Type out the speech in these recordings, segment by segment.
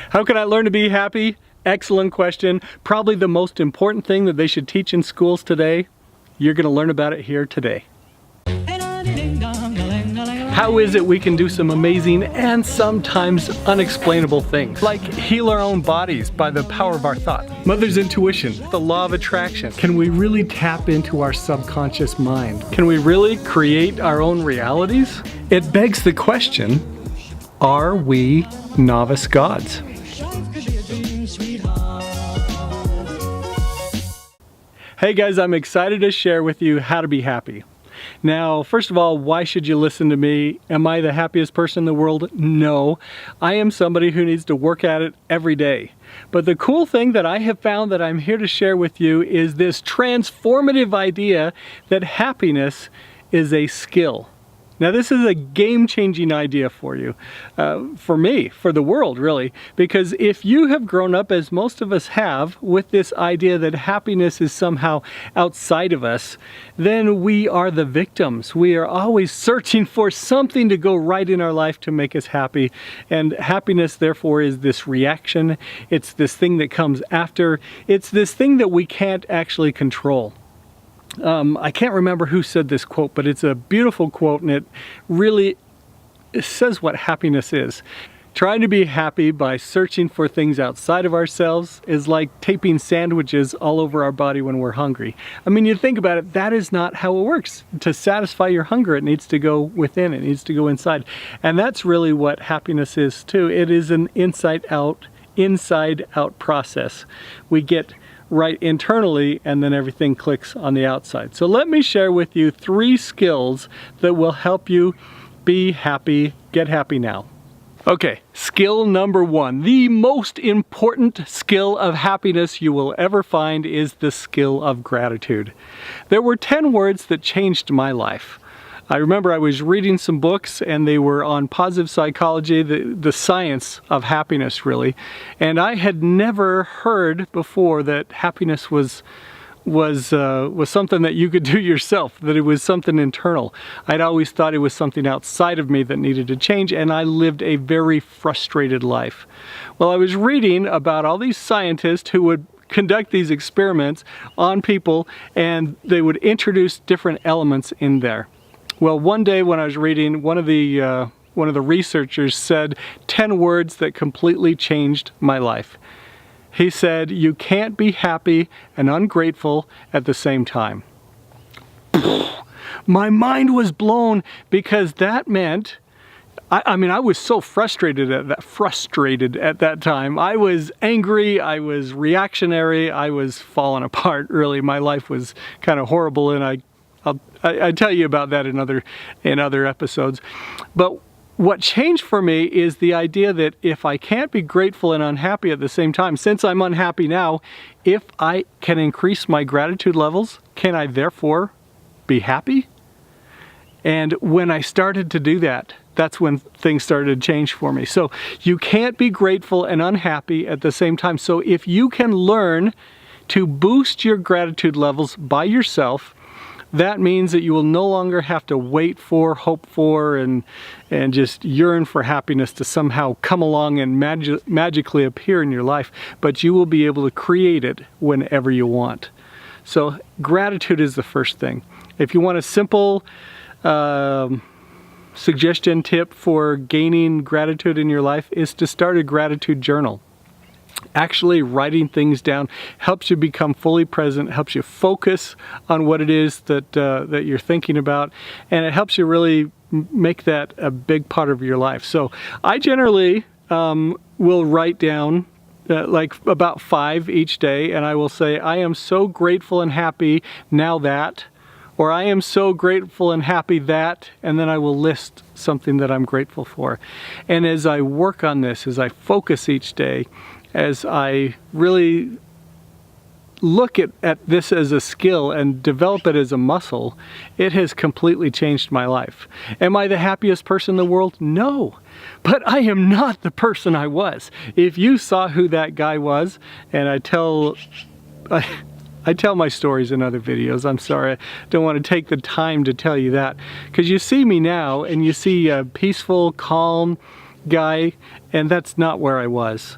How can I learn to be happy? Excellent question. Probably the most important thing that they should teach in schools today. You're going to learn about it here today. How is it we can do some amazing and sometimes unexplainable things, like heal our own bodies by the power of our thought? Mother's intuition, the law of attraction. Can we really tap into our subconscious mind? Can we really create our own realities? It begs the question, are we novice gods? Hey guys, I'm excited to share with you how to be happy. Now, first of all, why should you listen to me? Am I the happiest person in the world? No. I am somebody who needs to work at it every day. But the cool thing that I have found that I'm here to share with you is this transformative idea that happiness is a skill. Now this is a game-changing idea for you, for me, for the world really, because if you have grown up, as most of us have, with this idea that happiness is somehow outside of us, then we are the victims. We are always searching for something to go right in our life to make us happy, and happiness therefore is this reaction, it's this thing that comes after, it's this thing that we can't actually control. I can't remember who said this quote, but it's a beautiful quote and it says what happiness is. Trying to be happy by searching for things outside of ourselves is like taping sandwiches all over our body when we're hungry. I mean, you think about it, that is not how it works. To satisfy your hunger, it needs to go within, it needs to go inside. And that's really what happiness is too. It is an inside out process. We get right internally and then everything clicks on the outside. So let me share with you 3 skills that will help you be happy, get happy now. Okay, skill number 1. The most important skill of happiness you will ever find is the skill of gratitude. There were 10 words that changed my life. I remember I was reading some books and they were on positive psychology, the science of happiness really, and I had never heard before that happiness was something that you could do yourself, that it was something internal. I'd always thought it was something outside of me that needed to change, and I lived a very frustrated life. Well, I was reading about all these scientists who would conduct these experiments on people and they would introduce different elements in there. Well, one day when I was reading, one of the researchers said 10 words that completely changed my life. He said, "You can't be happy and ungrateful at the same time." My mind was blown because that meant, I mean, I was so frustrated at that time. I was angry, I was reactionary, I was falling apart, really. My life was kind of horrible, and I tell you about that in other episodes. But what changed for me is the idea that if I can't be grateful and unhappy at the same time, since I'm unhappy now, if I can increase my gratitude levels, can I therefore be happy? And when I started to do that, that's when things started to change for me. So you can't be grateful and unhappy at the same time. So if you can learn to boost your gratitude levels by yourself, that means that you will no longer have to wait for, hope for, and just yearn for happiness to somehow come along and magically appear in your life, but you will be able to create it whenever you want. So gratitude is the first thing. If you want a simple suggestion tip for gaining gratitude in your life, is to start a gratitude journal. Actually writing things down helps you become fully present, helps you focus on what it is that you're thinking about, and it helps you really make that a big part of your life. So I generally will write down like about 5 each day, and I will say, I am so grateful and happy now that, or I am so grateful and happy that, and then I will list something that I'm grateful for. And as I work on this, as I focus each day, as I really look at this as a skill and develop it as a muscle, it has completely changed my life. Am I the happiest person in the world? No, but I am not the person I was. If you saw who that guy was, and I tell my stories in other videos. I'm sorry, I don't want to take the time to tell you that, because you see me now and you see a peaceful, calm guy, and that's not where I was.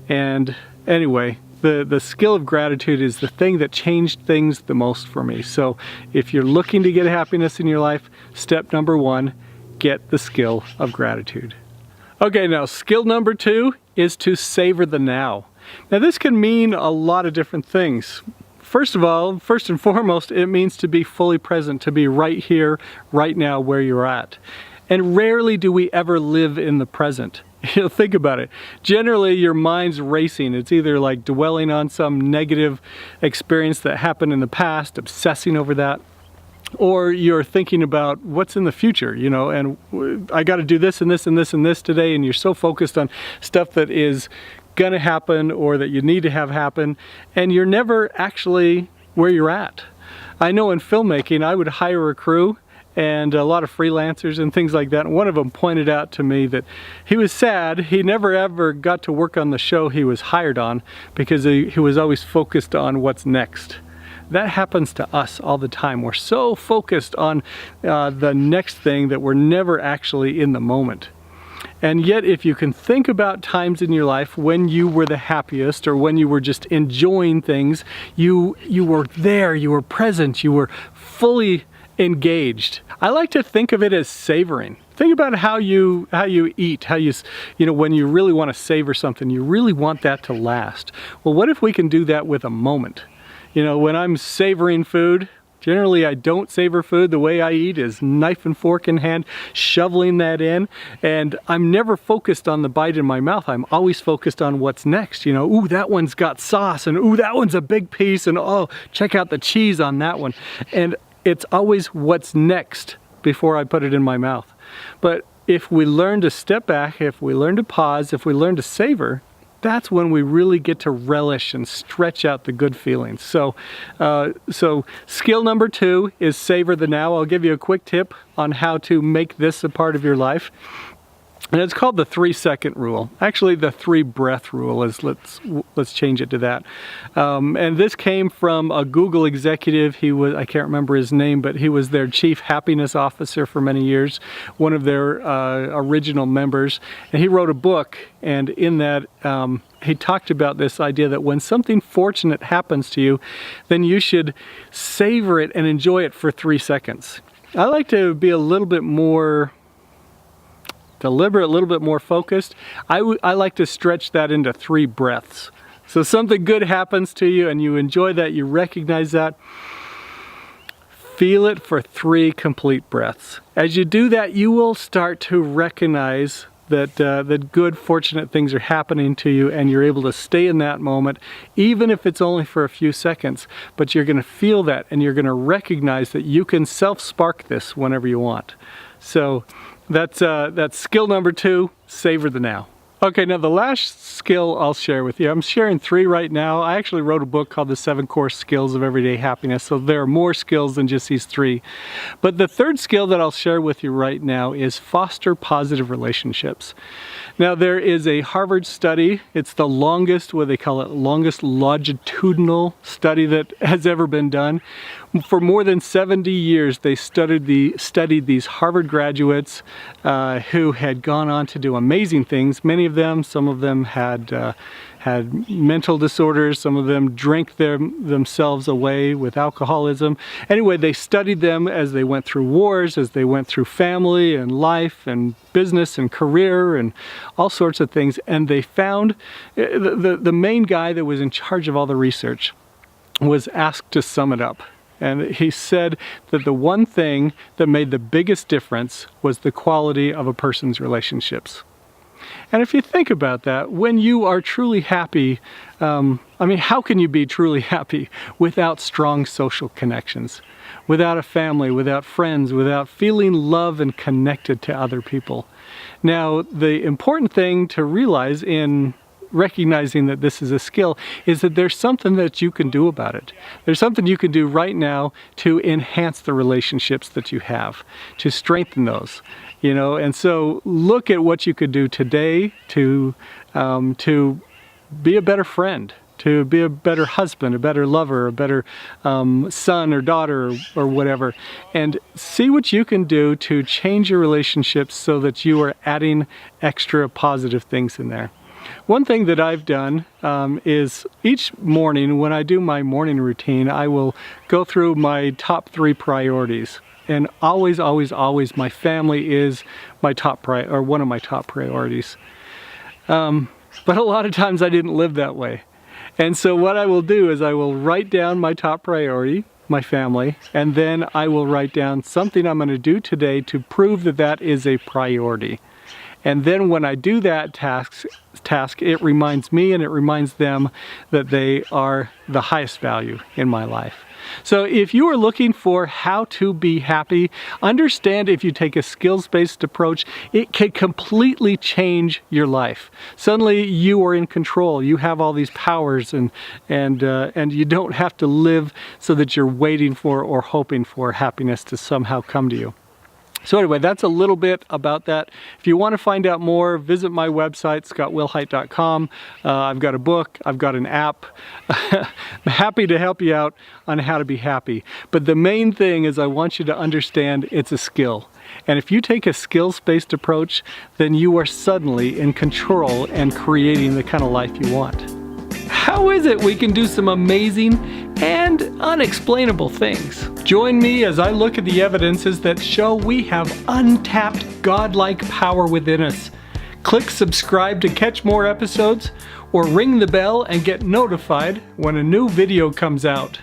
And anyway, the skill of gratitude is the thing that changed things the most for me. So if you're looking to get happiness in your life, step number 1, get the skill of gratitude. Okay, now skill number 2 is to savor the now. Now this can mean a lot of different things. First of all, first and foremost, it means to be fully present, to be right here, right now where you're at. And rarely do we ever live in the present. Think about it. Generally, your mind's racing. It's either like dwelling on some negative experience that happened in the past, obsessing over that, or you're thinking about what's in the future, and I got to do this and this and this and this today, and you're so focused on stuff that is gonna happen or that you need to have happen, and you're never actually where you're at. I know in filmmaking, I would hire a crew and a lot of freelancers and things like that, and one of them pointed out to me that he was sad he never ever got to work on the show he was hired on because he was always focused on what's next. That happens to us all the time. We're so focused on the next thing that we're never actually in the moment. And yet, if you can think about times in your life when you were the happiest or when you were just enjoying things, you were there, you were present, you were fully engaged. I like to think of it as savoring. Think about how you eat, when you really want to savor something, you really want that to last. Well, what if we can do that with a moment? When I'm savoring food, generally I don't savor food. The way I eat is knife and fork in hand, shoveling that in, and I'm never focused on the bite in my mouth. I'm always focused on what's next. Ooh, that one's got sauce, and ooh, that one's a big piece, and oh, check out the cheese on that one. And it's always what's next before I put it in my mouth. But if we learn to step back, if we learn to pause, if we learn to savor, that's when we really get to relish and stretch out the good feelings. So skill number 2 is savor the now. I'll give you a quick tip on how to make this a part of your life. And it's called the 3-second rule. Actually, the 3-breath rule is, let's change it to that. And this came from a Google executive. I can't remember his name, but he was their chief happiness officer for many years, one of their original members. And he wrote a book, and in that he talked about this idea that when something fortunate happens to you, then you should savor it and enjoy it for 3 seconds. I like to be a little bit more deliberate, a little bit more focused. I like to stretch that into 3 breaths. So something good happens to you and you enjoy that, you recognize that. Feel it for 3 complete breaths. As you do that, you will start to recognize that good, fortunate things are happening to you, and you're able to stay in that moment, even if it's only for a few seconds. But you're going to feel that, and you're going to recognize that you can self-spark this whenever you want. So that's skill number 2, savor the now. Okay, now the last skill I'll share with you, I'm sharing 3 right now. I actually wrote a book called The 7 Core Skills of Everyday Happiness, so there are more skills than just these 3. But the 3rd skill that I'll share with you right now is foster positive relationships. Now there is a Harvard study, it's the longest, what they call it, longest longitudinal study that has ever been done. For more than 70 years, they studied these Harvard graduates who had gone on to do amazing things. Many of them, some of them had mental disorders, some of them drank themselves away with alcoholism. Anyway, they studied them as they went through wars, as they went through family and life and business and career and all sorts of things. And they found the main guy that was in charge of all the research was asked to sum it up. And he said that the one thing that made the biggest difference was the quality of a person's relationships. And if you think about that, when you are truly happy, how can you be truly happy without strong social connections, without a family, without friends, without feeling love and connected to other people? Now, the important thing to realize in recognizing that this is a skill is that there's something that you can do about it. There's something you can do right now to enhance the relationships that you have, to strengthen those. And so look at what you could do today to be a better friend, to be a better husband, a better lover, a better son or daughter or whatever, and see what you can do to change your relationships so that you are adding extra positive things in there. One thing that I've done is each morning when I do my morning routine, I will go through my top 3 priorities. And always, always, always, my family is my one of my top priorities. But a lot of times I didn't live that way. And so what I will do is I will write down my top priority, my family, and then I will write down something I'm going to do today to prove that that is a priority. And then when I do that task, it reminds me and it reminds them that they are the highest value in my life. So if you are looking for how to be happy, understand if you take a skills-based approach, it can completely change your life. Suddenly you are in control. You have all these powers and you don't have to live so that you're waiting for or hoping for happiness to somehow come to you. So anyway, that's a little bit about that. If you want to find out more, visit my website, scottwilhite.com. I've got a book, I've got an app. I'm happy to help you out on how to be happy. But the main thing is I want you to understand it's a skill. And if you take a skills-based approach, then you are suddenly in control and creating the kind of life you want. How is it we can do some amazing and unexplainable things? Join me as I look at the evidences that show we have untapped godlike power within us. Click subscribe to catch more episodes, or ring the bell and get notified when a new video comes out.